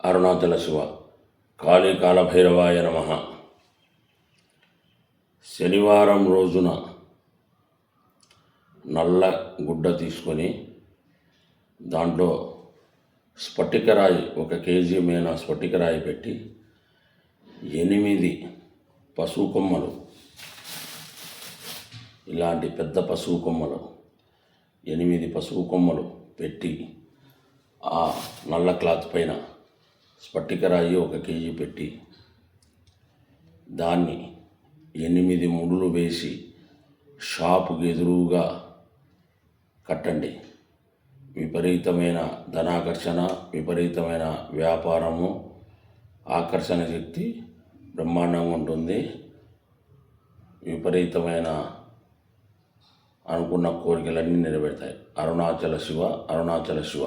అరుణాచల శివ. కాళీ కాలభైరవాయ నమః. శనివారం రోజున నల్ల గుడ్డ తీసుకొని దాంట్లో స్ఫటికరాయి 1 కేజీ మేన స్ఫటికరాయి పెట్టి 8 పసుపు కొమ్మలు, ఇలాంటి పెద్ద పసుపు కొమ్మలు 8 పసుపు కొమ్మలు పెట్టి ఆ నల్ల క్లాత్ పైన స్ఫటికరాయి 1 కేజీ పెట్టి దాన్ని 8 ముడులు వేసి షాపుకి ఎదురుగా కట్టండి. విపరీతమైన ధనాకర్షణ, విపరీతమైన వ్యాపారము, ఆకర్షణ శక్తి బ్రహ్మాండంగా ఉంటుంది. విపరీతమైన అనుకున్న కోరికలన్నీ నెరవేరుతాయి. అరుణాచల శివ, అరుణాచల శివ.